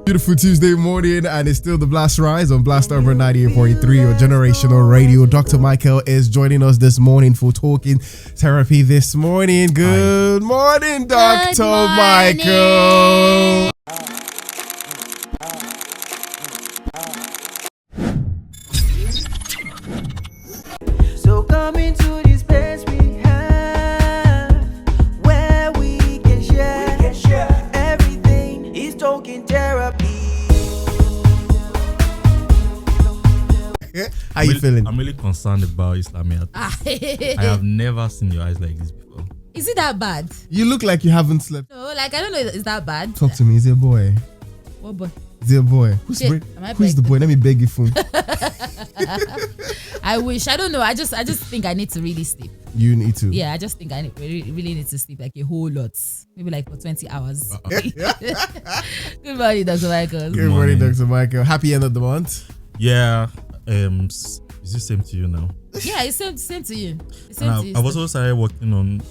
Beautiful Tuesday morning, and it's still the Blast Rise on Blast Number 98.3, your generational radio. Dr. Michael is joining us this morning for Talking Therapy this morning. Good morning, Dr. Michael. So come into this place we have, where we can share everything. Is Talking Therapy. How you feeling? I'm really concerned about Islamiyah. I have never seen your eyes like this before. Is it that bad? You look like you haven't slept. No, like I don't know. Is that bad? Talk to me. Is it a boy? What boy? Is it a boy? Who's Shit, am I the pregnant? boy? Let me beg you for. I wish. I don't know. I just think I need to really sleep. You need to. Yeah, I just think I really need to sleep like a whole lot. Maybe like for 20 hours. Good morning, Dr. Michael. Good morning, Dr. Michael. Happy end of the month. Yeah. Is it same to you now? Yeah, it's same to you. It's And same to you. I've also started working on.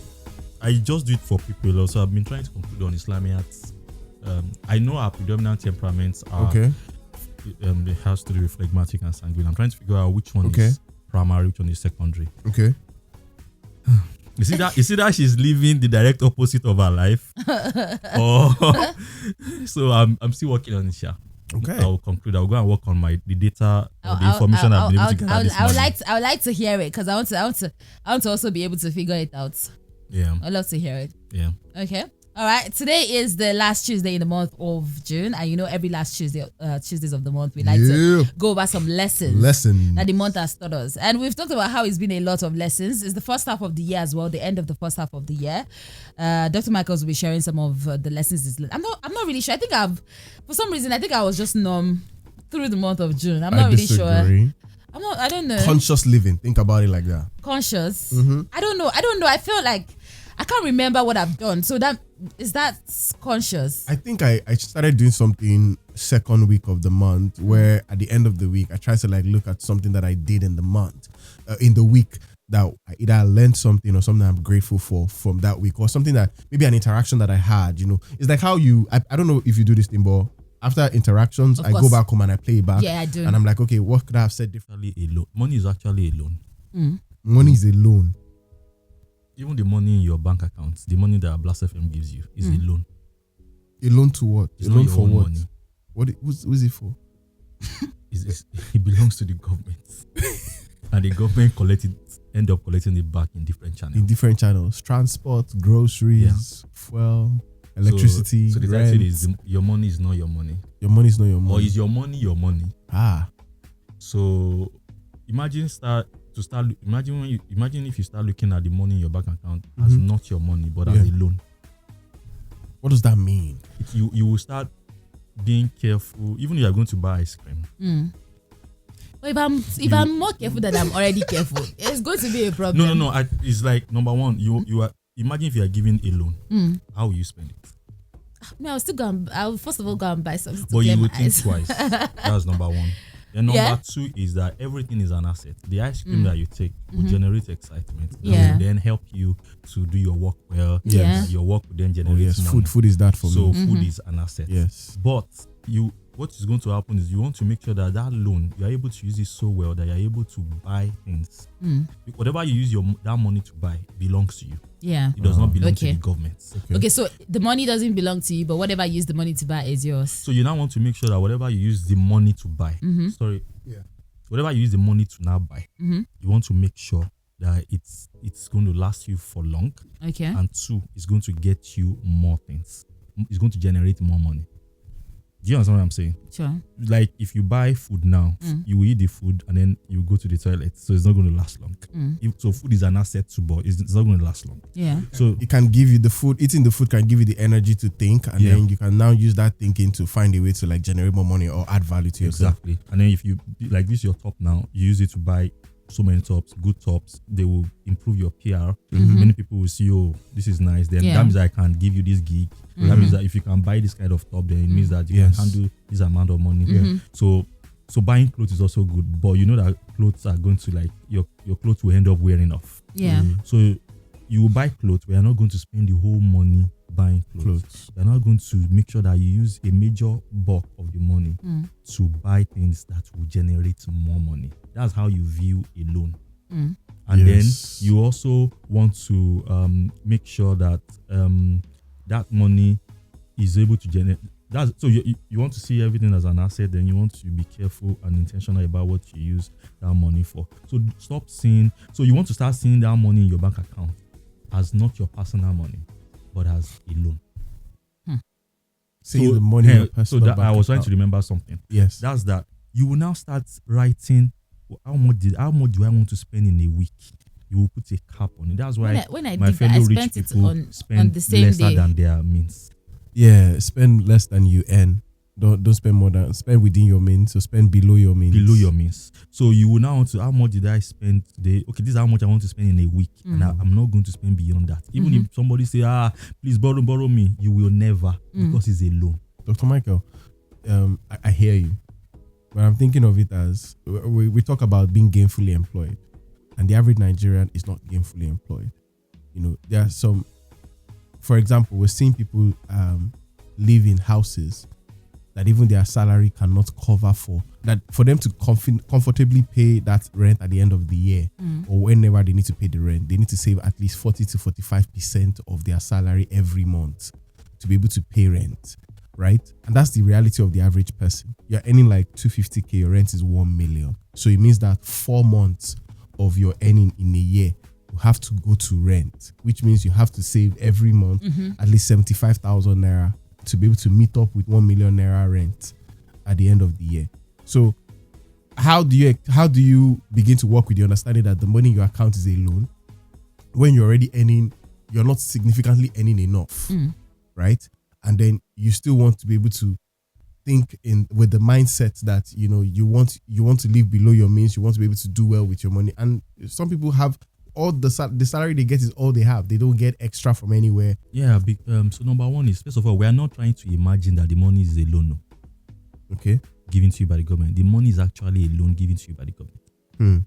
I just do it for people. Also, I've been trying to conclude on Islamiyah. I know our predominant temperaments are. Okay. It has to do with phlegmatic and sanguine. I'm trying to figure out which one is primary, which one is secondary. Okay. You see that she's living the direct opposite of her life. So I'm still working on it, Sha. Okay. I'll conclude. I'll go and work on the data or the information I've been able to gather this morning. I would like to hear it because I want to also be able to figure it out. Yeah. I'd love to hear it. Yeah. Okay. All right. Today is the last Tuesday in the month of June, and you know every last Tuesdays of the month we like to go over some lessons that the month has taught us, and we've talked about how it's been a lot of lessons. It's the first half of the year as well, the end of the first half of the year. Dr. Michaels will be sharing some of the lessons. I'm not really sure. For some reason I think I was just numb through the month of June. I'm not really sure. I don't know. Conscious living. Think about it like that. Conscious. I don't know. I feel like I can't remember what I've done. So that conscious. I think I started doing something second week of the month where at the end of the week I try to like look at something that I did in the month, in the week that either I learned something or something I'm grateful for from that week, or something that maybe an interaction that I had. You know, it's like how I don't know if you do this thing, but after interactions I go back home and I play it back. Yeah, I do. And I'm like, okay, what could I have said differently? A loan. Money is actually a loan. Money is a loan. Even the money in your bank account, the money that Blast FM gives you is a loan. A loan to what? It's a not loan your for own what? money. Who's it for? It belongs to the government. And the government end up collecting it back in different channels. In different channels. Transport, groceries, fuel, electricity, So the rent. title is your money is not your money. Your money is not your money. Or is your money your money? So imagine if you start looking at the money in your bank account as not your money but as a loan. What does that mean? You will start being careful, even if you are going to buy ice cream. But if I'm more careful than I'm already careful, it's going to be a problem. No. It's like number one, you are. Imagine if you are given a loan, how will you spend it? I'll first of all go and buy something. But you would think twice. That's number one. Then number two is that everything is an asset. The ice cream that you take will generate excitement. That will then help you to do your work well. Yeah. Your work will then generate money. Food is that for me. So food is an asset. Yes. But what is going to happen is you want to make sure that loan, you are able to use it so well that you are able to buy things. Whatever you use that money to buy belongs to you. Yeah. It does not belong to the government. Okay, so the money doesn't belong to you, but whatever you use the money to buy is yours. So you now want to make sure that whatever you use the money to buy, whatever you use the money to now buy, you want to make sure that it's going to last you for long. Okay. And two, it's going to get you more things. It's going to generate more money. Do you understand what I'm saying? Sure. Like if you buy food now, you will eat the food and then you go to the toilet. So it's not going to last long. So food is an asset to buy. It's not going to last long. Yeah. So it can give you the food. Eating the food can give you the energy to think, and then you can now use that thinking to find a way to like generate more money or add value to yourself. Exactly. And then if you like this, your top now, you use it to buy so many tops, good tops. They will improve your PR. Many people will see, oh, this is nice. Then that means I can give you this gig. That means that if you can buy this kind of top, then it means that you can handle this amount of money. So buying clothes is also good, but you know that clothes are going to like your clothes will end up wearing off. Yeah. So you will buy clothes, we are not going to spend the whole money buying clothes. You're not going to make sure that you use a major bulk of the money to buy things that will generate more money. That's how you view a loan. And then you also want to make sure that that money is able to generate. So you want to see everything as an asset, then you want to be careful and intentional about what you use that money for. So stop seeing. So you want to start seeing that money in your bank account as not your personal money, but as a loan. See the money in your personal so that bank I was trying account. to remember something. Yes, That's that. You will now start writing how much do I want to spend in a week. You will put a cap on it. That's why when I my did that, fellow I rich spent it people on spend the same lesser day. than their means. yeah. Spend less than you earn. Don't spend more than spend within your means. So spend below your means. Below your means. So you will now want to, how much did I spend today? Okay, this is how much I want to spend in a week. And I'm not going to spend beyond that. Even if somebody say, please borrow me, you will never, because it's a loan. Dr. Michael, I hear you, but I'm thinking of it as we talk about being gainfully employed, and the average Nigerian is not gainfully employed. You know, there are some, for example, we're seeing people live in houses that even their salary cannot cover for them to comfortably pay that rent at the end of the year or whenever they need to pay the rent. They need to save at least 40 to 45% of their salary every month to be able to pay rent, right? And that's the reality of the average person. You're earning like 250k, your rent is 1 million. So it means that 4 months of your earning in a year you have to go to rent, which means you have to save every month at least 75,000 naira to be able to meet up with 1 million naira rent at the end of the year. So how do you begin to work with the understanding that the money in your account is a loan when you're already earning, you're not significantly earning enough, right? And then you still want to be able to think with the mindset that you want to live below your means, you want to be able to do well with your money. And some people have all the salary they get is all they have. They don't get extra from anywhere. Yeah, so number one is, first of all, we are not trying to imagine that the money is a loan. No. Okay. Given to you by the government. The money is actually a loan given to you by the government.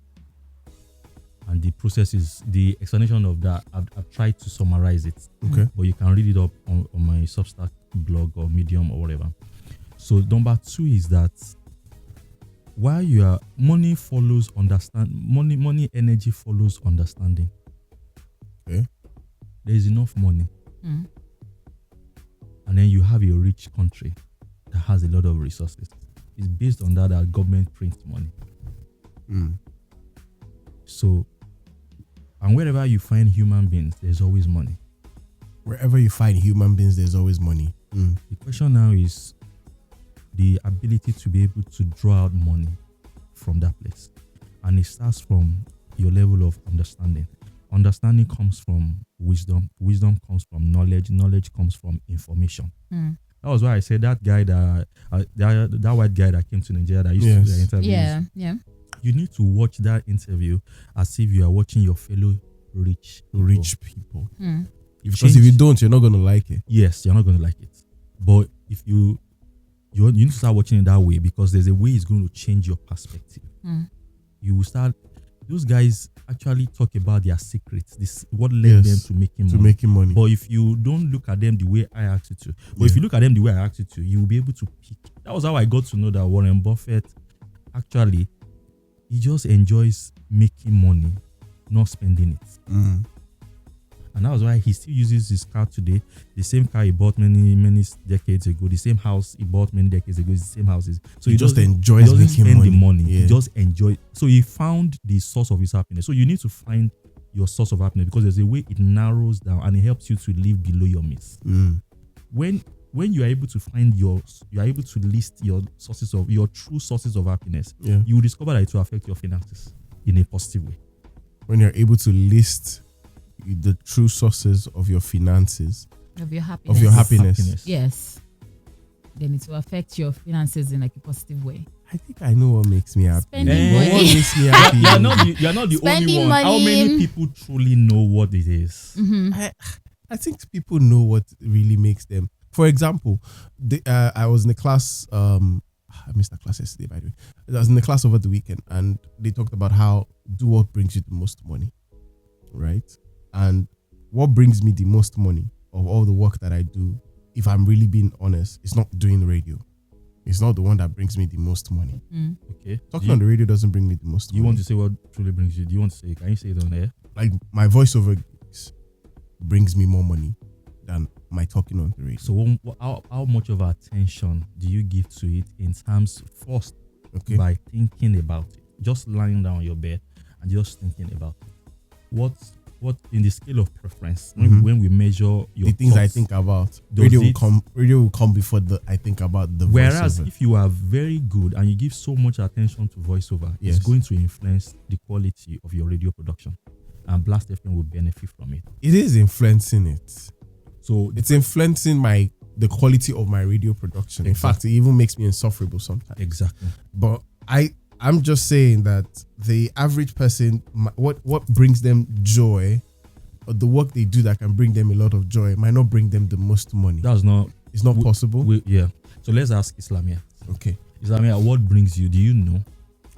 And the process is, the explanation of that, I've tried to summarize it. Okay. But you can read it up on my Substack blog or Medium or whatever. So number two is that while you are, money follows money energy follows understanding. Okay. There is enough money. And then you have a rich country that has a lot of resources. It's based on that government prints money. So, and wherever you find human beings, there's always money. Wherever you find human beings, there's always money. The question now is the ability to be able to draw out money from that place. And it starts from your level of understanding. Understanding comes from wisdom. Wisdom comes from knowledge. Knowledge comes from information. That was why I said that guy that white guy that came to Nigeria that used to do the interviews. Yeah. You need to watch that interview as if you are watching your fellow rich people. Because if you don't, you're not going to like it. Yes, you're not going to like it. But if you need to start watching it that way, because there's a way it's going to change your perspective. You will start. Those guys actually talk about their secrets. This what led them to making money. But if you don't look at them the way I asked you to, but if you look at them the way I asked you to, you will be able to pick. That was how I got to know that Warren Buffett actually, he just enjoys making money, not spending it. And that was why he still uses his car today. The same car he bought many decades ago. The same house he bought many decades ago. It's the same houses. So he just enjoys making money. The money. Yeah. He just enjoys. So he found the source of his happiness. So you need to find your source of happiness, because there's a way it narrows down and it helps you to live below your means. When you are able to find you are able to list your true sources of happiness. You will discover that it will affect your finances in a positive way. When you're able to list the true sources of your finances, of your happiness. Yes. Then it will affect your finances in like a positive way. I think I know what makes me happy. Spending money. What makes me happy? You're not the Spending only one. money. How many people truly know what it is? I think people know what really makes them. For example, I was in a class. I missed that class yesterday, by the way. I was in the class over the weekend, and they talked about how do what brings you the most money, right? And what brings me the most money of all the work that I do, if I'm really being honest, it's not doing radio. It's not the one that brings me the most money. Okay. Talking on the radio doesn't bring me the most money. You want to say what truly brings you? Do you want to say? Can you say it on air? Like my voiceover gigs brings me more money than my talking on the radio. So how much of attention do you give to it in terms first by thinking about it? Just lying down on your bed and just thinking about it. What in the scale of preference when we measure your things thoughts, I think about, radio will come before I think about the whereas voiceover. If you are very good and you give so much attention to voiceover, it's going to influence the quality of your radio production, and Blast FM will benefit from it. It is influencing it. So it's influencing the quality of my radio production. In fact, it even makes me insufferable sometimes. Exactly. But I'm just saying that the average person, what brings them joy, or the work they do that can bring them a lot of joy, might not bring them the most money. It's not possible. So let's ask Islamiyah. Okay. Islamiyah, what brings you? Do you know?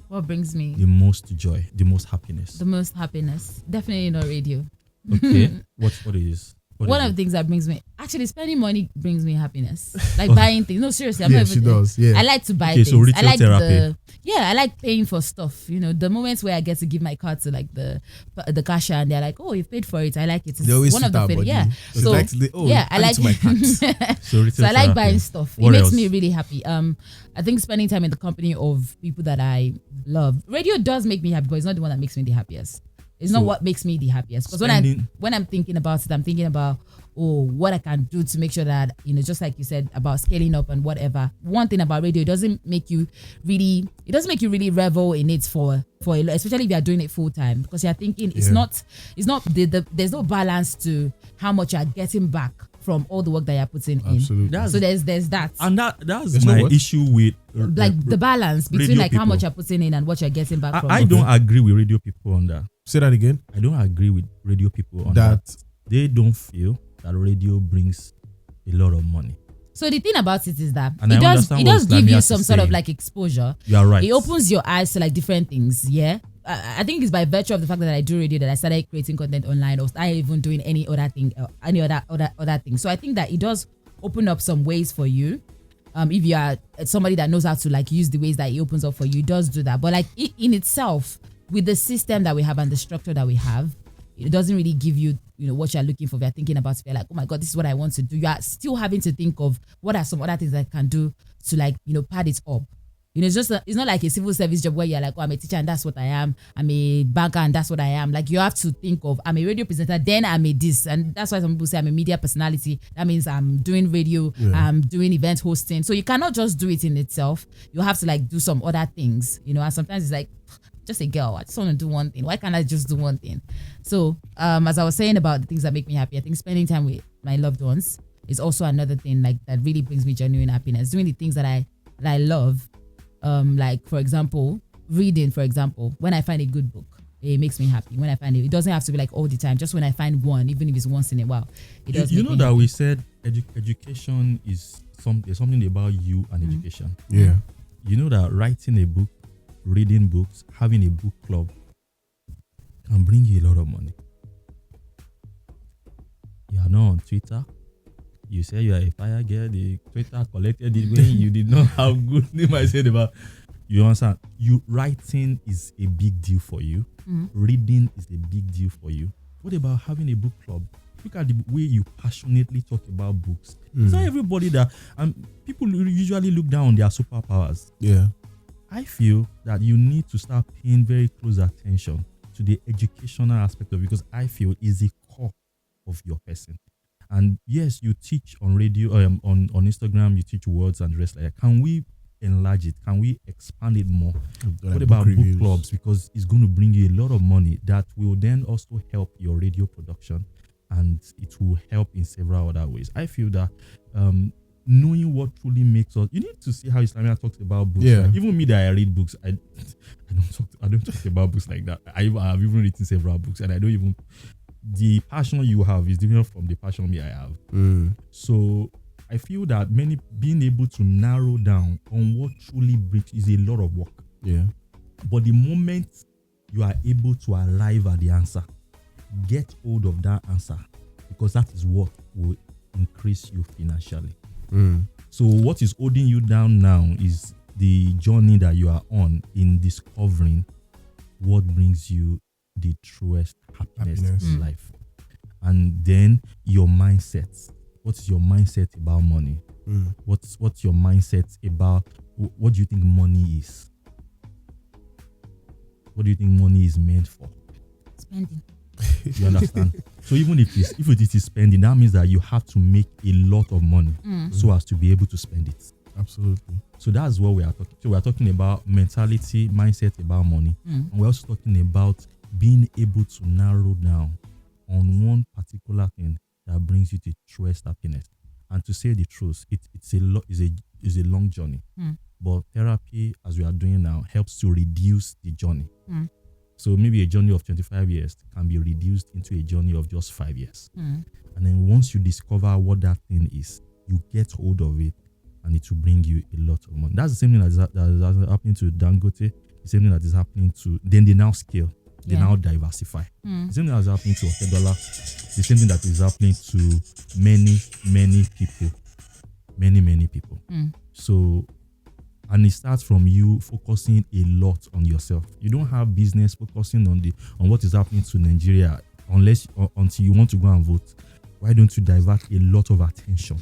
What brings me the most joy, the most happiness? The most happiness, definitely not radio. Okay. What is? One of the things that brings me, actually, spending money brings me happiness. Like buying things. No, seriously, I'm not even. She does. Yeah. I like to buy things. So retail I like therapy. I like paying for stuff. You know, the moments where I get to give my card to like the cashier and they're like, "Oh, you paid for it. I like it." It's they always one of the things. Yeah. So I like my cards. So I like buying stuff. What it makes else? me really happy. I think spending time in the company of people that I love. Radio does make me happy, but it's not the one that makes me the happiest. It's not what makes me the happiest. Because when I'm thinking about it, I'm thinking about what I can do to make sure that, you know, just like you said about scaling up and whatever. One thing about radio, it doesn't make you really revel in it for a lot, especially if you're doing it full time, because you're thinking it's not there's no balance to how much you're getting back from all the work that you're putting Absolutely. in. So there's that. And that's my issue with like the balance between like how much people. you're putting in and what you're getting back from. I don't agree with radio people on that. Say that again. I don't agree with radio people on that. They don't feel that radio brings a lot of money. So the thing about it is that And it I does give you Islamiyah some is sort of saying. like exposure. You are right. It opens your eyes to like different things. Yeah. I think it's by virtue of the fact that I do radio that I started creating content online, or started even doing any other thing, any other thing. So I think that it does open up some ways for you. If you are somebody that knows how to like use the ways that it opens up for you, it does do that. But like in itself, with the system that we have and the structure that we have, it doesn't really give you, you know, what you're looking for. If you're thinking about it, you're like, oh my God, this is what I want to do. You are still having to think of what are some other things that I can do to like, you know, pad it up. You know, it's not like a civil service job where you're like, oh, I'm a teacher and that's what I am. I'm a banker and that's what I am. Like you have to think of, I'm a radio presenter, then I'm a this. And that's why some people say I'm a media personality. That means I'm doing radio, I'm doing event hosting. So you cannot just do it in itself. You have to like do some other things, you know, and sometimes it's like, just a girl, I just want to do one thing. Why can't I just do one thing? So as I was saying about the things that make me happy, I think spending time with my loved ones is also another thing like that really brings me genuine happiness. Doing the things that I love. Like for example, reading, for example, when I find a good book, it makes me happy. When I find it doesn't have to be like all the time. Just when I find one, even if it's once in a while, it does. You know that we said education is something about you and education. Yeah. You know that writing a book, reading books, having a book club can bring you a lot of money. You are not on Twitter. You say you are a fire girl. The Twitter collected it when you did not have good name. I said about you understand. You writing is a big deal for you. Reading is a big deal for you. What about having a book club? Look at the way you passionately talk about books. It's not everybody that people usually look down on their superpowers. Yeah. I feel that you need to start paying very close attention to the educational aspect of it, because I feel is the core of your person. And yes, you teach on radio, on Instagram, you teach words and the rest like that. Can we enlarge it? Can we expand it more? What about book clubs? Because it's going to bring you a lot of money that will then also help your radio production, and it will help in several other ways. I feel that knowing what truly makes us, you need to see how Islamiyah talks about books. Yeah. Like, even me that I read books, I don't talk about books like that. I have even written several books, and I don't even. The passion you have is different from the passion me I have. So I feel that being able to narrow down on what truly brings is a lot of work. Yeah. But the moment you are able to arrive at the answer, get hold of that answer, because that is what will increase you financially. So what is holding you down now is the journey that you are on in discovering what brings you the truest happiness. In life. And then your mindset. What is your mindset about money? What's your mindset about what do you think money is? What do you think money is meant for? Spending. You understand? So even if it is spending, that means that you have to make a lot of money so as to be able to spend it. Absolutely. So that's what we are talking. So we are talking about mentality, mindset about money. And we're also talking about being able to narrow down on one particular thing that brings you to truest happiness. And to say the truth, it's a long journey. But therapy, as we are doing now, helps to reduce the journey. So maybe a journey of 25 years can be reduced into a journey of just 5 years. And then once you discover what that thing is, you get hold of it and it will bring you a lot of money. That's the same thing that is happening to Dangote. The same thing that is happening to, then they now scale. They now diversify. The same thing that is happening to Adekola. The same thing that is happening to many people. Many people. So, and it starts from you focusing a lot on yourself. You don't have business focusing on what is happening to Nigeria until you want to go and vote. Why don't you divert a lot of attention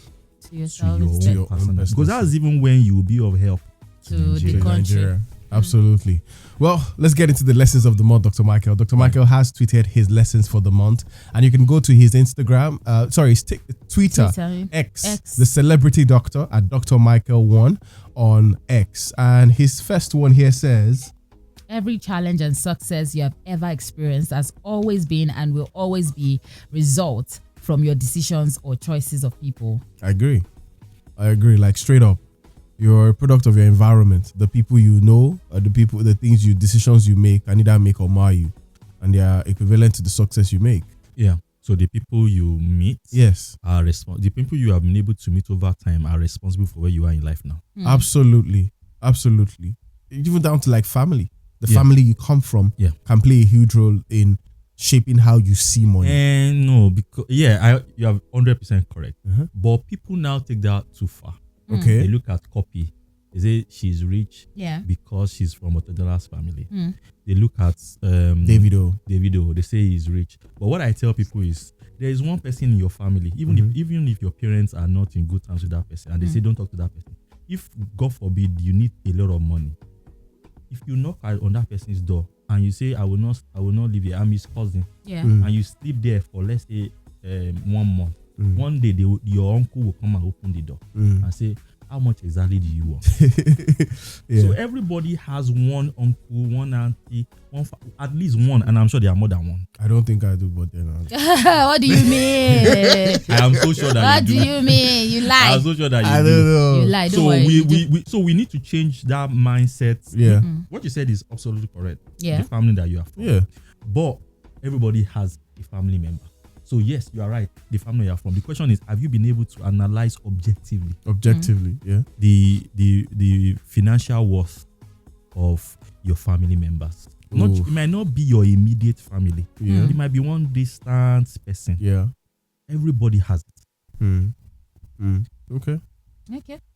to yourself, to your own personal? Because that's even when you will be of help to the country. Nigeria. Absolutely. Well, let's get into the lessons of the month, Dr. Michael. Dr. Michael has tweeted his lessons for the month, and you can go to his Instagram, his Twitter, X, the celebrity doctor at Dr. Michael 1 on X. And his first one here says, every challenge and success you have ever experienced has always been and will always be result from your decisions or choices of people. I agree. Like straight up. You're a product of your environment. The people you know, decisions you make can either make or mar you. And they are equivalent to the success you make. Yeah. So the people you meet are the people you have been able to meet over time are responsible for where you are in life now. Absolutely. Even down to like family. The family you come from can play a huge role in shaping how you see money. And no, because you have 100% correct. But people now take that too far. Okay. They look at copy. They say she's rich because she's from Otedola's family. They look at Davido. They say he's rich. But what I tell people is there is one person in your family, even if your parents are not in good terms with that person, and they say don't talk to that person. If God forbid you need a lot of money, if you knock on that person's door and you say I will not live here, I'm his cousin, and you sleep there for let's say 1 month. One day your uncle will come and open the door and say, how much exactly do you want? So everybody has one uncle, one auntie, at least one, and I'm sure there are more than one. I don't think I do, but then what do you mean? I am so sure that what do you mean? You lie. I'm so sure that I don't know. You lie. Don't worry. So we need to change that mindset. Yeah. What you said is absolutely correct. Yeah. The family that you are from. Yeah. But everybody has a family member. So yes, you are right. The family you are from. The question is, have you been able to analyze objectively? The financial worth of your family members? It might not be your immediate family. Yeah. It might be one distant person. Yeah. Everybody has it. Okay.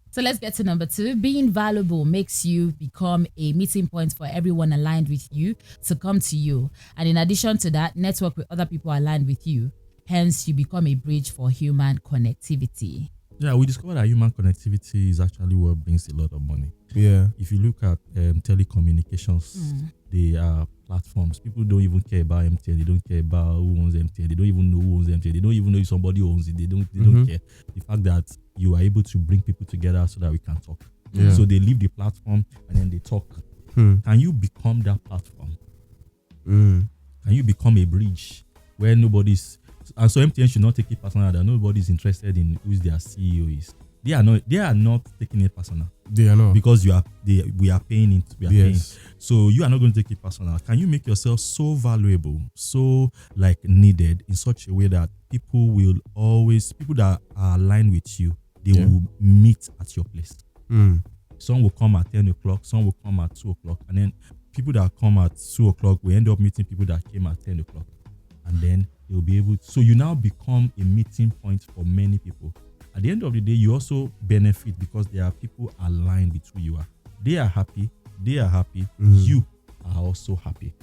So let's get to number 2. Being valuable makes you become a meeting point for everyone aligned with you to come to you. And in addition to that, network with other people aligned with you. Hence, you become a bridge for human connectivity. Yeah, we discovered that human connectivity is actually what brings a lot of money. Yeah. If you look at telecommunications, they are platforms. People don't even care about MTN. They don't care about who owns MTN. They don't even know who owns MTN. They don't even know if somebody owns it. They don't care. The fact that you are able to bring people together so that we can talk. Yeah. So they leave the platform and then they talk. Can you become that platform? Can you become a bridge where nobody's... And so MTN should not take it personal that nobody's interested in who their CEO is. They are not taking it personal. They are not. Because we are paying it. We are paying. So you are not going to take it personal. Can you make yourself so valuable, so needed in such a way that people that are aligned with you, they will meet at your place. Some will come at 10 o'clock, some will come at 2 o'clock, and then people that come at 2 o'clock will end up meeting people that came at 10 o'clock. And then they'll be able to, so you now become a meeting point for many people. At the end of the day, you also benefit because there are people aligned with who you are. They are happy, you are also happy.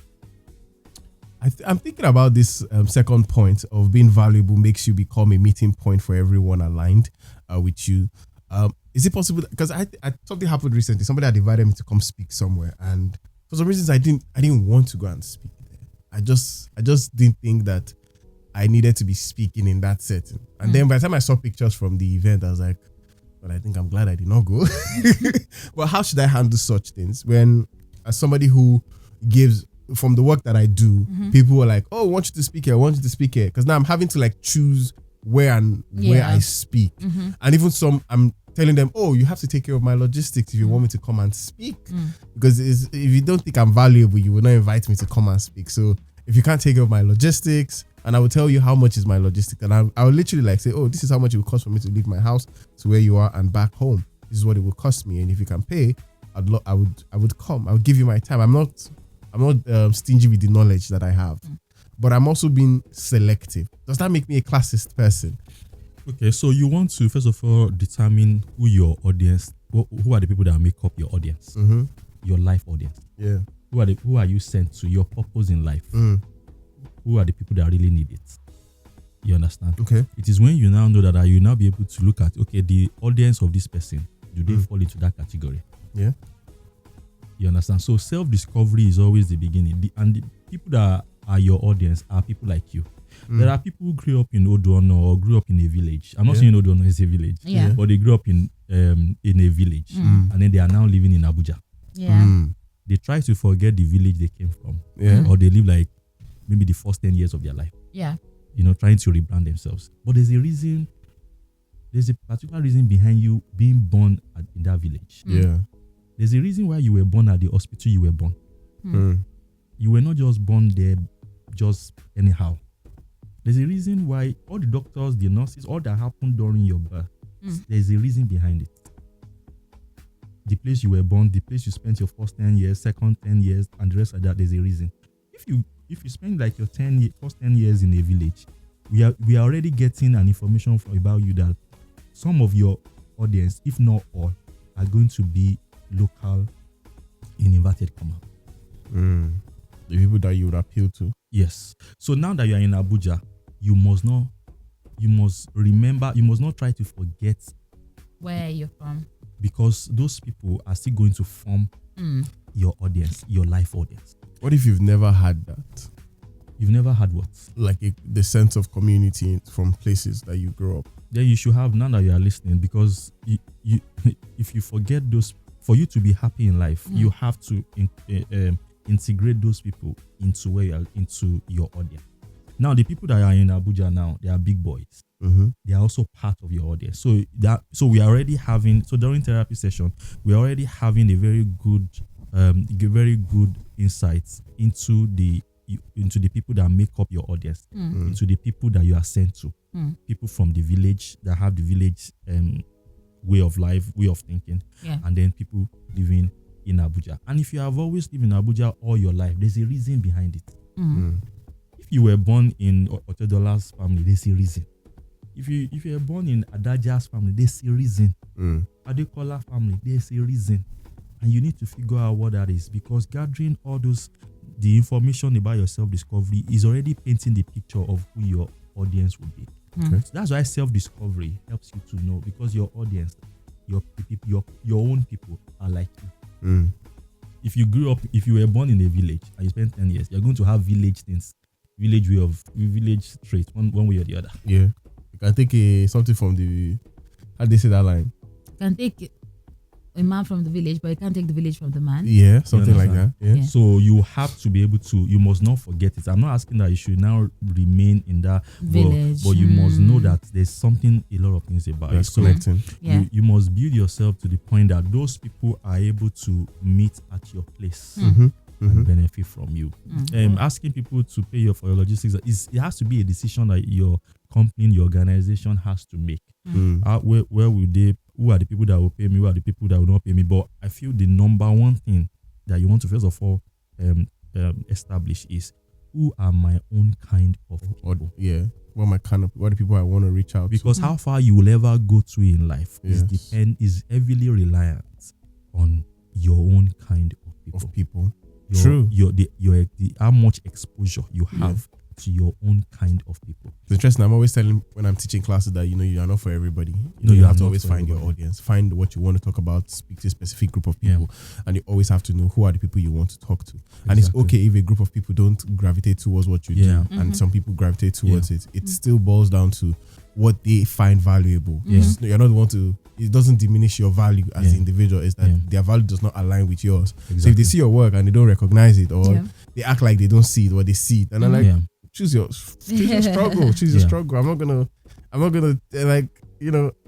I'm thinking about this second point of being valuable makes you become a meeting point for everyone aligned with you. Is it possible? Because I something happened recently. Somebody had invited me to come speak somewhere, and for some reasons I didn't want to go and speak there. I just didn't think that I needed to be speaking in that setting. And then by the time I saw pictures from the event, I was like, well, I think I'm glad I did not go. But how should I handle such things when, as somebody who gives from the work that I do, people are like, oh, I want you to speak here, because now I'm having to like choose where I speak. And even some, I'm telling them, oh, you have to take care of my logistics if you want me to come and speak. Because if you don't think I'm valuable, you will not invite me to come and speak. So if you can't take care of my logistics, and I will tell you how much is my logistics, and I will literally like say, oh, this is how much it will cost for me to leave my house to where you are and back home. This is what it will cost me, and if you can pay, I would come. I would give you my time. I'm not stingy with the knowledge that I have, but I'm also being selective. Does that make me a classist person? Okay, so you want to first of all determine who your audience, who are the people that make up your audience, your life audience. Yeah. Who are you sent to? Your purpose in life. Who are the people that really need it? You understand? Okay. It is when you now know that you now be able to look at, okay, the audience of this person, do they fall into that category? Yeah. You understand? So self-discovery is always the beginning. And the people that are your audience are people like you. There are people who grew up in Odono or grew up in a village. I'm not saying Odono is a village, but they grew up in a village, and then they are now living in Abuja. Yeah. They try to forget the village they came from, or they live like maybe the first 10 years of their life. Yeah. Trying to rebrand themselves. But there's a particular reason behind you being born in that village. Yeah. There's a reason why you were born at the hospital you were born. You were not just born there just anyhow. There's a reason why all the doctors, the nurses, all that happened during your birth, there's a reason behind it. The place you were born, the place you spent your first 10 years, second 10 years, and the rest of that, there's a reason. If you spend like your first 10 years in a village, we are already getting an information about you that some of your audience, if not all, are going to be local in inverted comma. The people that you would appeal to. Yes. So now that you are in Abuja, you must not try to forget where you're from. Because those people are still going to form your audience, your life audience. What if you've never had that? You've never had what? Like the sense of community from places that you grew up. Then you should have, now that you are listening, because you if you forget those, for you to be happy in life, you have to integrate those people into your audience. Now, the people that are in Abuja now, they are big boys. They are also part of your audience. So we are already having, during therapy session, we are already having a very good insights into the people that make up your audience, into the people that you are sent to, people from the village that have the village way of life, way of thinking, and then people living in Abuja. And if you have always lived in Abuja all your life, there's a reason behind it. If you were born in Otedola's family, there's a reason. If you were born in Adaaja's family, there's a reason. Adekola family, there's a reason. And you need to figure out what that is, because gathering all the information about your self-discovery is already painting the picture of who your audience will be. Okay. So that's why self-discovery helps you to know, because your audience, your own people are like you. If you were born in a village and you spent 10 years, you're going to have village things, village traits, one way or the other. Yeah. You can take something from how do they say that line? You can take a man from the village, but you can't take the village from the man. Yeah, something like that. Yeah. So you have to be able to, you must not forget it. I'm not asking that you should now remain in that village, but you must know that there's something, a lot of things about it. So you must build yourself to the point that those people are able to meet at your place and benefit from you. Asking people to pay you for your logistics, it has to be a decision that your company, your organization has to make. Where will they? Who are the people that will pay me? Who are the people that will not pay me? But I feel the number one thing that you want to first of all establish is who are my own kind of people? What are the people I want to reach out because to? how far you will ever go through in life is heavily reliant on your own kind of people. True. How much exposure you have to your own kind of people. It's interesting. I'm always telling when I'm teaching classes that you are not for everybody. You have to always find your audience, find what you want to talk about, speak to a specific group of people, and you always have to know who are the people you want to talk to. Exactly. And it's okay if a group of people don't gravitate towards what you do, and some people gravitate towards it. It still boils down to what they find valuable. You're not the one to. It doesn't diminish your value as an individual. Is that their value does not align with yours. Exactly. So if they see your work and they don't recognize it, or they act like they don't see it, or they see it, and I'm like, choose your struggle. Choose your struggle. I'm not gonna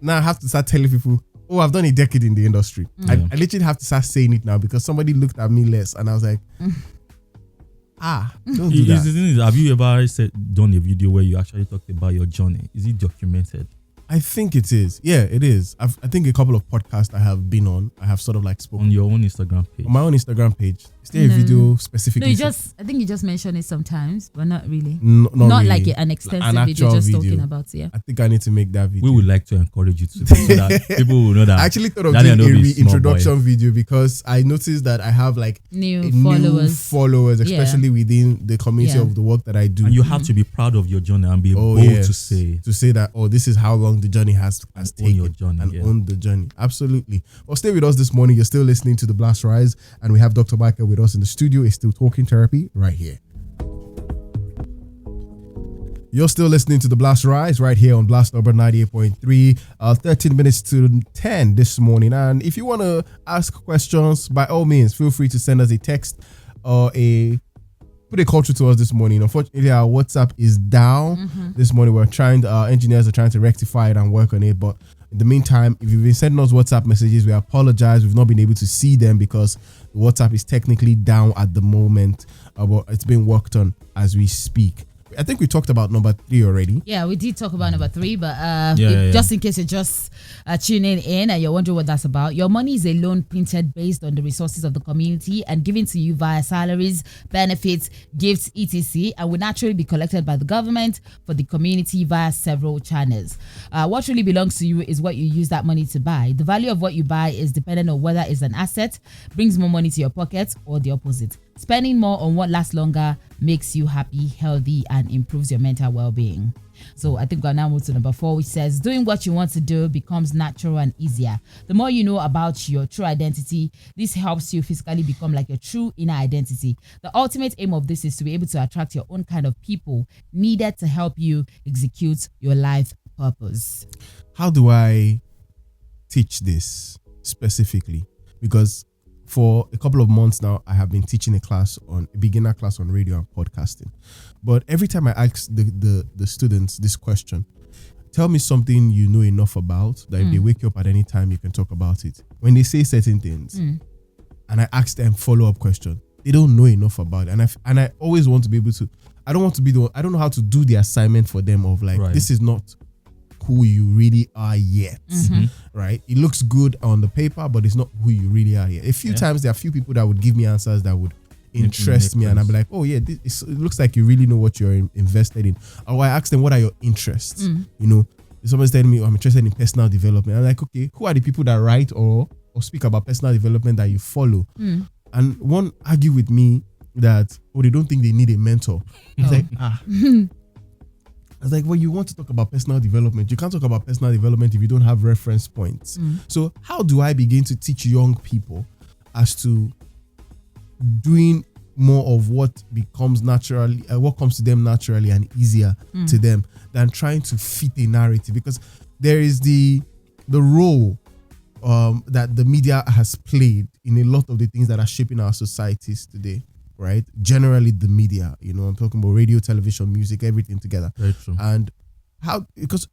now I have to start telling people, oh, I've done a decade in the industry. I literally have to start saying it now because somebody looked at me less, and I was like, don't do that. The thing is, have you ever done a video where you actually talked about your journey? Is it documented? I think it is. Yeah, it is. I think a couple of podcasts I have been on, I have sort of like spoken. On your own Instagram page? On my own Instagram page. Is there a video specifically? No, I think you just mention it sometimes, but not really. Not really. Like an extensive video just talking about it. I think I need to make that video. We would like to encourage you to do so that people will know that. I actually thought of doing a reintroduction video because I noticed that I have like new followers, especially within the community of the work that I do. And you have to be proud of your journey and be bold to say that, this is how long the journey has taken your journey and own the journey. Absolutely. Well, stay with us this morning. You're still listening to The Blast Rise, and we have Dr. Michael with us in the studio. It's still Talking Therapy right here. You're still listening to The Blast Rise right here on Blast Urban 98.3, 13 minutes to 10 this morning. And if you want to ask questions, by all means, feel free to send us a text or put a call through to us this morning. Unfortunately, our WhatsApp is down this morning. Our engineers are trying to rectify it and work on it. But in the meantime, if you've been sending us WhatsApp messages, we apologize. We've not been able to see them because the WhatsApp is technically down at the moment. But it's being worked on as we speak. I think we talked about number 3 already. Yeah, we did talk about number 3, but just in case you're just tuning in and you're wondering what that's about, your money is a loan printed based on the resources of the community and given to you via salaries, benefits, gifts, etc. and will naturally be collected by the government for the community via several channels. What really belongs to you is what you use that money to buy. The value of what you buy is dependent on whether it's an asset, brings more money to your pocket, or the opposite. Spending more on what lasts longer makes you happy, healthy, and improves your mental well-being. So I think we'll now move to number 4, which says doing what you want to do becomes natural and easier. The more you know about your true identity, this helps you physically become like your true inner identity. The ultimate aim of this is to be able to attract your own kind of people needed to help you execute your life purpose. How do I teach this specifically? Because for a couple of months now, I have been teaching a beginner class on radio and podcasting. But every time I ask the students this question, tell me something you know enough about that if they wake you up at any time, you can talk about it. When they say certain things, and I ask them follow-up question, they don't know enough about it. And I always want to be able to, I don't know how to do the assignment for them of like, this is not who you really are yet, right? It looks good on the paper, but it's not who you really are yet. A few times there are few people that would give me answers that would interest me, and I'll be like, oh yeah, it looks like you really know what you're invested in. Or I ask them, what are your interests? Someone's telling me, I'm interested in personal development. I'm like, okay, who are the people that write or speak about personal development that you follow? And one argue with me that, they don't think they need a mentor. It's like, I was like, well, you want to talk about personal development. You can't talk about personal development if you don't have reference points. So how do I begin to teach young people as to doing more of what becomes naturally, what comes to them naturally and easier to them than trying to fit a narrative? Because there is the role that the media has played in a lot of the things that are shaping our societies today. Right? Generally the media, I'm talking about radio, television, music, everything together. Very true. And a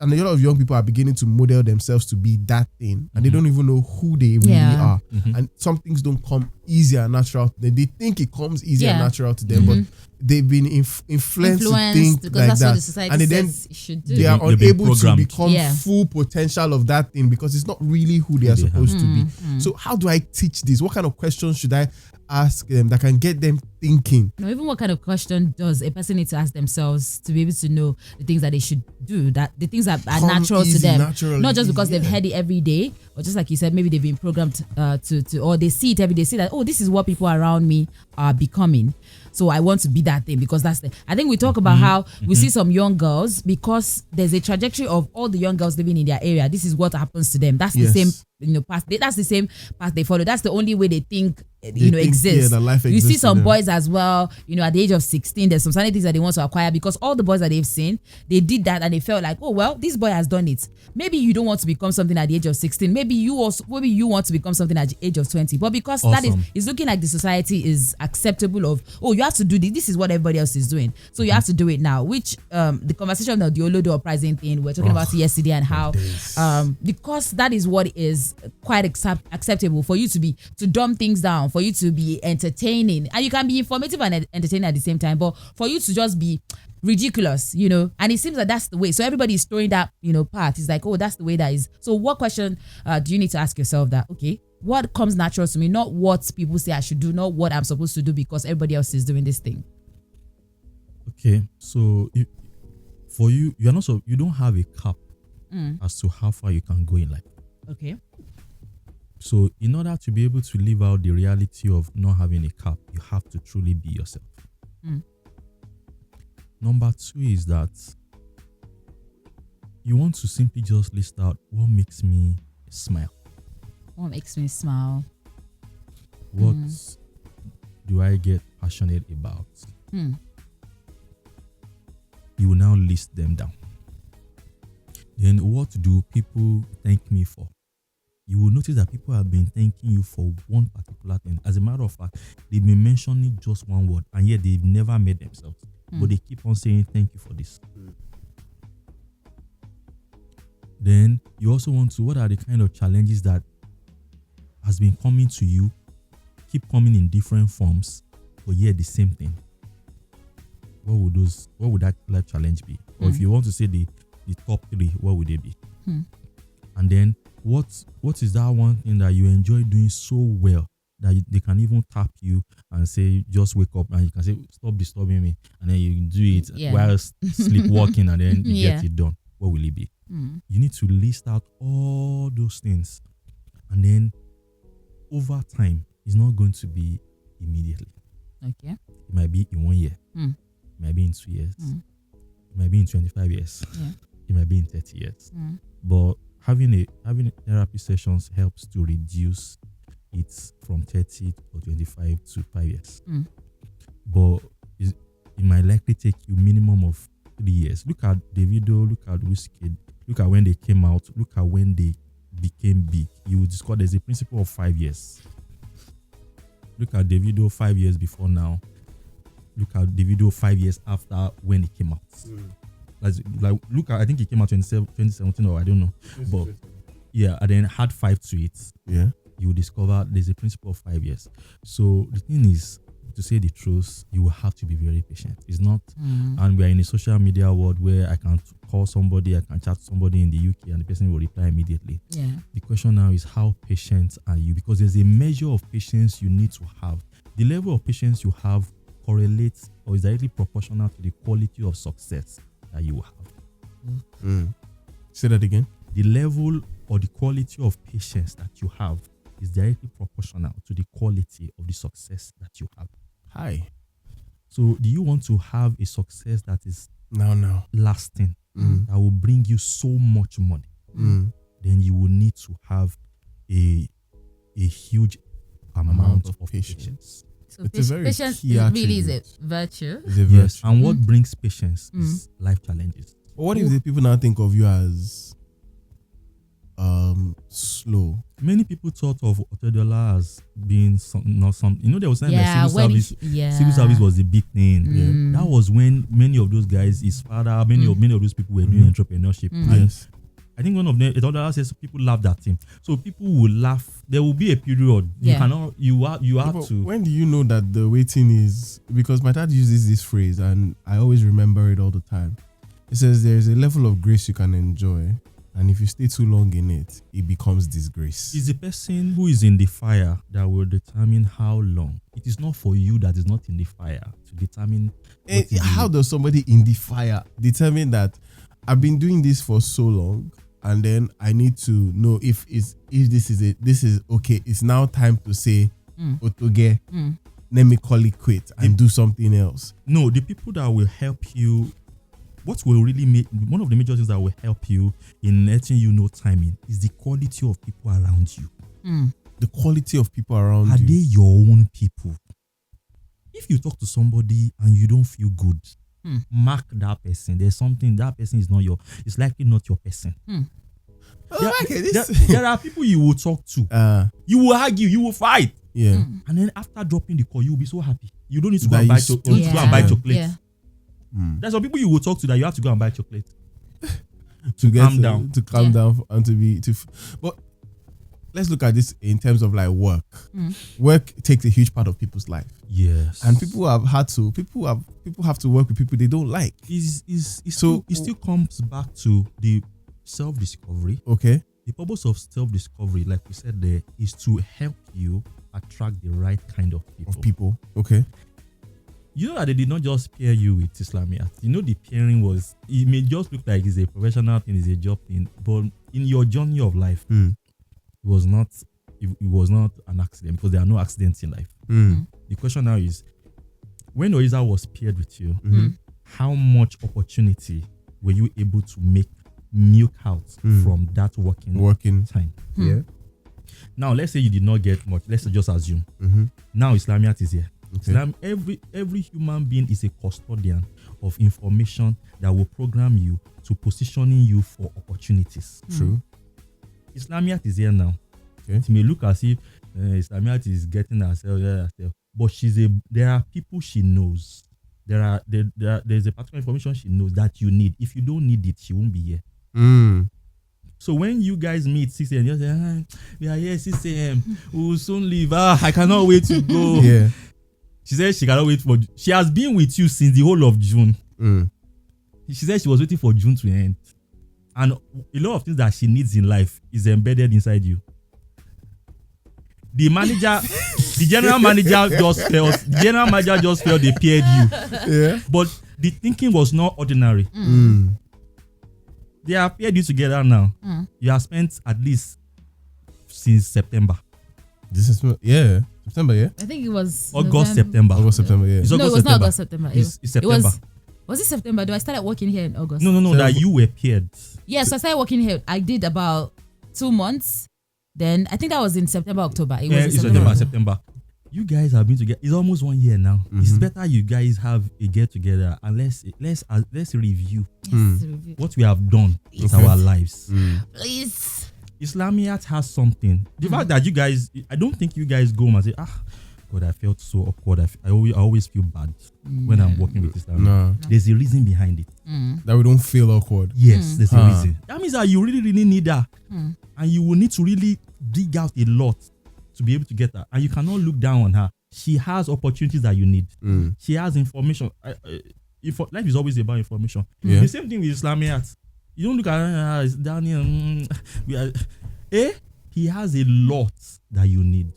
lot of young people are beginning to model themselves to be that thing, and they don't even know who they really are. And some things don't come easier and natural to them. They think it comes easier and natural to them, but they've been influenced to think because like that's that, what the society and says it should do. they are They've been unable to programmed. become full potential of that thing because it's not really who they are supposed to be. So how do I teach this? What kind of questions should I ask them that can get them thinking? No, even what kind of question does a person need to ask themselves to be able to know the things that they should do, that the things that are natural to them, not just because they've heard it every day, or just like you said, maybe they've been programmed to or they see it every day, see that, oh, this is what people around me are becoming, so I want to be that thing because that's the. I think we talk about how we see some young girls, because there's a trajectory of all the young girls living in their area. This is what happens to them. That's the same, path. That's the same path they follow. That's the only way they think, exists. That life you exists see some to them. boys as well, at the age of 16, there's some certain things that they want to acquire because all the boys that they've seen, they did that and they felt like, oh, well, this boy has done it. Maybe you don't want to become something at the age of 16. Maybe you want to become something at the age of 20. But because that is looking like the society is acceptable of, oh, you have to do this. This is what everybody else is doing. So you have to do it now, which the conversation of the Olodo uprising thing, we're talking about yesterday and how, because that is what is quite acceptable for you to dumb things down, for you to be entertaining, and you can be informative and entertaining at the same time, but for you to just be ridiculous, and it seems like that's the way. So everybody is throwing that, path. It's like, oh, that's the way that is. So what question do you need to ask yourself that, okay, what comes natural to me, not what people say I should do, not what I'm supposed to do because everybody else is doing this thing. Okay, so for you, you don't have a cap as to how far you can go in life. Okay. So in order to be able to live out the reality of not having a cap, you have to truly be yourself. Number 2 is that you want to simply just list out what makes me smile. What makes me smile? What do I get passionate about? You will now list them down. Then what do people thank me for? You will notice that people have been thanking you for one particular thing. As a matter of fact, they've been mentioning just one word, and yet they've never made themselves. But they keep on saying thank you for this. Then you also want to, what are the kind of challenges that has been coming to you, keep coming in different forms, but yet the same thing? What would that life challenge be? Or if you want to say the top 3, what would they be? And then what is that one thing that you enjoy doing so well that they can even tap you and say, just wake up, and you can say, stop disturbing me, and then you do it while sleepwalking, and then you get it done? What will it be? You need to list out all those things, and then over time, it's not going to be immediately. Okay. It might be in 1 year. It might be in 2 years. It might be in 25 years. It might be in 30 years. But having therapy sessions helps to reduce it from 30 or 25 to 5 years. But it might likely take you minimum of 3 years. Look at Davido, look at Wizkid, look at when they came out, look at when they became big. You will discover there's a principle of 5 years. Look at Davido 5 years before now. Look at Davido 5 years after when it came out. Like look at, I think it came out 2017 or I don't know. But yeah, and then had 5 to it. Yeah. You will discover there's a principle of 5 years. So the thing is, to say the truth, you will have to be very patient. It's not, and we are in a social media world where I can call somebody, I can chat to somebody in the UK and the person will reply immediately. Yeah. The question now is, how patient are you? Because there's a measure of patience you need to have. The level of patience you have correlates or is directly proportional to the quality of success that you will have. Say that again. The level or the quality of patience that you have is directly proportional to the quality of the success that you have. Hi. So do you want to have a success that is No. lasting, that will bring you so much money? Then you will need to have a huge amount of patience. So It's a very patience key really is a attribute. virtue. It's a Yes, virtue. and what brings patience is life challenges. But what if the people now think of you as slow? Many people thought of Adekola as being not something. You know, there was time that civil service was the big thing. That was when many of those guys, his father, many of those people were doing entrepreneurship. Yes. I think one of them, it other says people laughed at him. So people will laugh. There will be a period you cannot. You have to. When do you know that the waiting is? Because my dad uses this phrase, and I always remember it all the time. It says there is a level of grace you can enjoy, and if you stay too long in it, it becomes disgrace. It's the person who is in the fire that will determine how long. It is not for you that is not in the fire to determine. How does somebody in the fire determine that I've been doing this for so long, and then I need to know if this is okay. It's now time to say, Otoge, let me call it quit and do something else. No, the people that will help you. What will really make one of the major things that will help you in letting you know timing is the quality of people around you. The quality of people around you. Are they your own people? If you talk to somebody and you don't feel good, mark that person. There's something that person is not it's likely not your person. There are people you will talk to. You will argue, you will fight. Yeah. And then after dropping the call, you'll be so happy. You don't need to go and buy chocolate. Yeah. There's some people you will talk to that you have to go and buy chocolate to calm down. To calm down and but let's look at this in terms of like work. Work takes a huge part of people's life. Yes. And people have to work with people they don't like. It still comes back to the self-discovery. Okay. The purpose of self-discovery, like we said there, is to help you attract the right kind of people. Okay. You know that they did not just pair you with Islamiyah. You know the pairing it may just look like it's a professional thing, it's a job thing, but in your journey of life, it was not an accident, because there are no accidents in life. The question now is, when Oiza was paired with you, how much opportunity were you able to milk out from that working time? Yeah. Now let's say you did not get much. Let's just assume. Now Islamiyah is here. Okay. Every human being is a custodian of information that will program you to positioning you for opportunities. True. Islamiyah is here now. Okay. It may look as if Islamiyah is getting herself, but there are people she knows. There's a particular information she knows that you need. If you don't need it, she won't be here. So when you guys meet 6 a.m., you say, we are here 6 a.m. We will soon leave. I cannot wait to go. Yeah. She said she cannot wait she has been with you since the whole of June. She said she was waiting for June to end. And a lot of things that she needs in life is embedded inside you. The general manager just felt they paired you. Yeah. But the thinking was not ordinary. They have paired you together now. You have spent at least since September. September, yeah. I think it was August, September, yeah. It was not August, September. It's September. Was it September? Do I started working here in August? No, that you were paired. Yes, I started working here. I did about 2 months. Then I think that was in September, October. It's September. You guys have been together. It's almost 1 year now. It's better you guys have a get together and let's review what we have done with our lives. Please. Islamiyah has something. The fact that you guys, I don't think you guys go home and say, God, I felt so awkward. I always feel bad when I'm working with Islamiyah. No. There's a reason behind it. That we don't feel awkward. Yes, there's a reason. That means that you really, really need her. And you will need to really dig out a lot to be able to get her. And you cannot look down on her. She has opportunities that you need. She has information. Life is always about information. The same thing with Islamiyah. You don't look at Daniel. He has a lot that you need.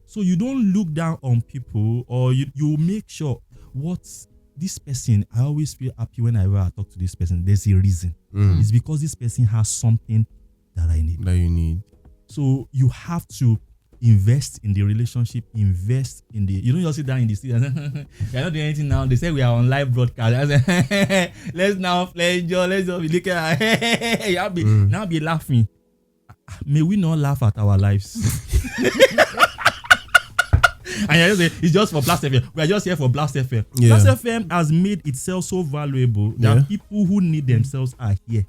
So you don't look down on people, or you make sure this person. I always feel happy whenever I talk to this person. There's a reason. It's because this person has something that I need. That you need. So you have to invest in the relationship, invest in the, you don't just sit down in the studio and you're not doing anything now. They say we are on live broadcast. Let's now pleasure, let's just be looking at now be laughing. May we not laugh at our lives. And you're just saying, it's just for Blast FM. We are just here for Blast FM. Blast FM has made itself so valuable that people who need themselves are here.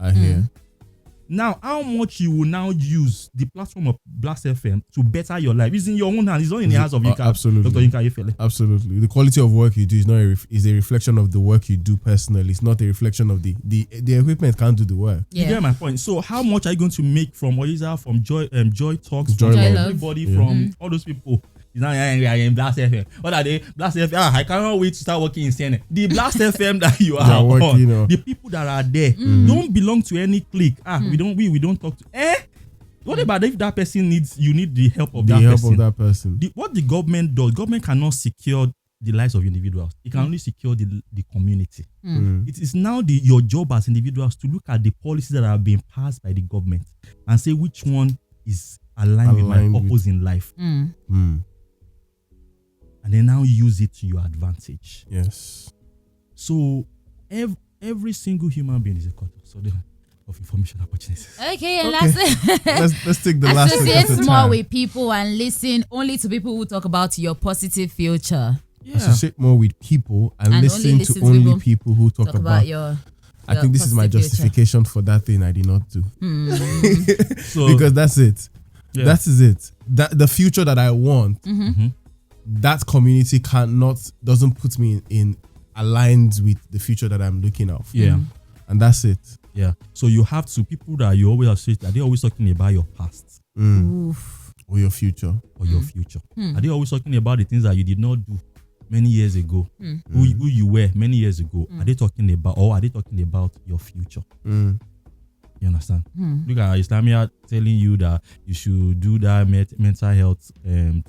Now, how much you will now use the platform of Blast FM to better your life? It's in your own hands. It's not in the hands of Yinka. Absolutely. Dr. Yinka Ayefele. Absolutely. The quality of work you do is not is a reflection of the work you do personally. It's not a reflection of the equipment can't do the work. Yeah. You get my point. So how much are you going to make from Oiza, from Joy Talks, Joy from Love. everybody, from all those people? Now I am Blast FM. What are they? Blast FM. I cannot wait to start working in CNN. The Blast FM that you are working, on, the people that are there don't belong to any clique. We don't talk to. What about if that person you need the help of that person? What the government does, government cannot secure the lives of individuals. It can only secure the community. It is now your job as individuals to look at the policies that are being passed by the government and say which one is aligned with my purpose in life. And then now use it to your advantage. Yes. So every single human being is a quarter of information opportunities. Okay, and last let's take the last one. Associate more with people and listen only to people who talk about your positive future. Yeah. Associate more with people and listen to only people who talk about your I think this is my justification for that thing I did not do. Because that's it. Yeah. That is it. That the future that I want. That community doesn't put me in aligned with the future that I'm looking out for. Yeah. And that's it. Yeah. So you have to, people that you always associate, are they always talking about your past? Or your future. Your future. Are they always talking about the things that you did not do many years ago? Who you were many years ago? Are they talking about your future? You understand? Look at Islamiyah telling you that you should do that mental health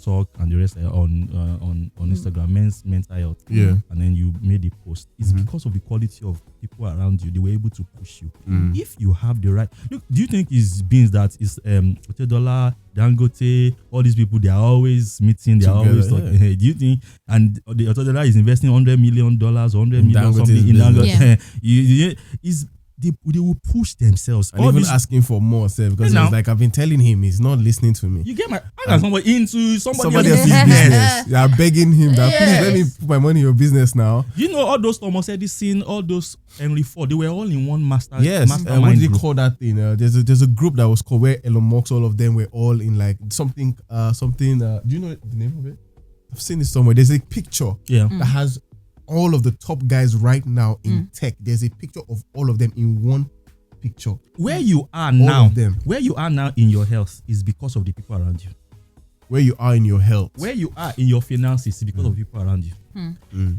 talk and the rest on Instagram, men's mental health. Yeah. And then you made a post. It's because of the quality of people around you. They were able to push you. If you have the right... Look, do you think it's beings that is Otedola, Dangote, all these people, they are always meeting, they are always talking. Yeah. Do you think... And the Otedola is investing $100 million, 100 million something in Dangote. They will push themselves. And even asking for more, because it's like I've been telling him he's not listening to me. You get my somebody into somebody else's business. You are begging him that please let me put my money in your business now. You know all those Thomas Edison, all those Henry Ford, they were all in one master. Yes, what did they call that thing? There's a group that was called where Elon Musk, all of them were all in like something. Do you know the name of it? I've seen it somewhere. There's a picture that has all of the top guys right now in tech. There's a picture of all of them in one picture. Where you are now in your health is because of the people around you. Where you are in your health, where you are in your finances is because of people around you.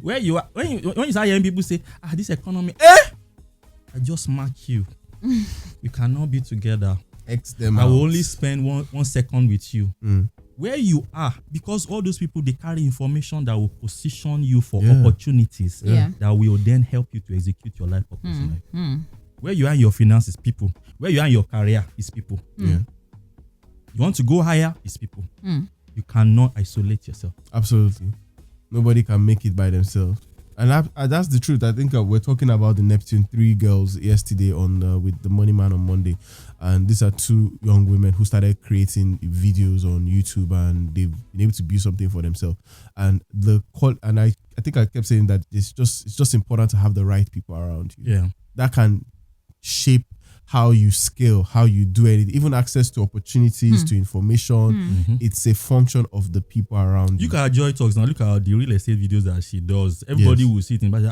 Where you are when you start hearing people say, this economy, I just mark you. We cannot be together. X them I will out. only spend one second with you. Where you are, because all those people, they carry information that will position you for opportunities that will then help you to execute your life purpose in life. Where you are in your finances, people. Where you are in your career is people. You want to go higher, is people. You cannot isolate yourself. Absolutely. Nobody can make it by themselves. And that's the truth. I think we're talking about the Neptune 3 girls yesterday with the Money Man on Monday. And these are two young women who started creating videos on YouTube, and they've been able to build something for themselves. And I think I kept saying that it's just important to have the right people around you. Yeah. That can shape how you scale, how you do anything, even access to opportunities, to information. It's a function of the people around you. Look at Joy Talks now. Look at the real estate videos that she does. Everybody will see it and say,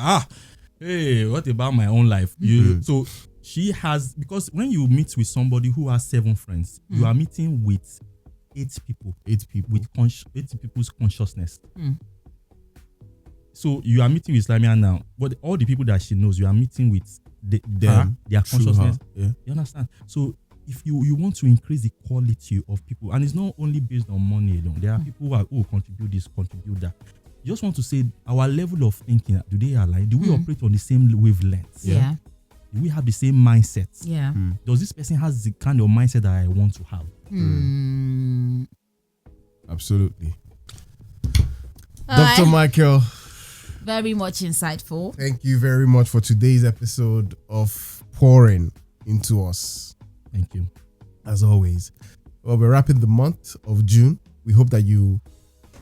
hey, what about my own life? So she has, because when you meet with somebody who has 7 friends, you are meeting with 8 people. 8 people. With 8 people's consciousness. So you are meeting with Islamiyah now, but all the people that she knows, you are meeting with their consciousness. You understand? So if you want to increase the quality of people, and it's not only based on money alone, there are people who contribute this, contribute that. You just want to say our level of thinking, do they align? Do we operate on the same wavelengths? Do we have the same mindset? Does this person has the kind of mindset that I want to have? Absolutely. Dr. Michael, very much insightful. Thank you very much for today's episode of Pouring Into Us. Thank you. As always. Well, we're wrapping the month of June. We hope that you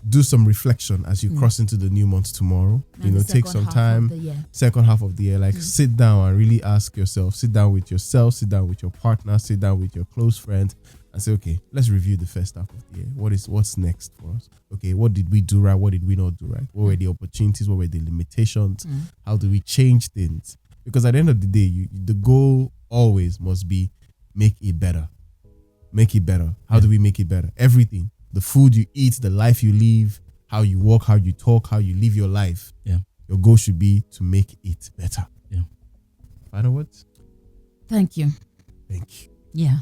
do some reflection as you cross into the new month tomorrow. And take some time, second half of the year, sit down and really ask yourself, sit down with yourself, sit down with your partner, sit down with your close friends and say, okay, let's review the first half of the year. What's next for us? Okay, what did we do right? What did we not do right? What were the opportunities? What were the limitations? How do we change things? Because at the end of the day, the goal always must be make it better. Make it better. How do we make it better? Everything. The food you eat, the life you live, how you walk, how you talk, how you live your life. Yeah. Your goal should be to make it better. Yeah. Final words? Thank you. Thank you. Yeah.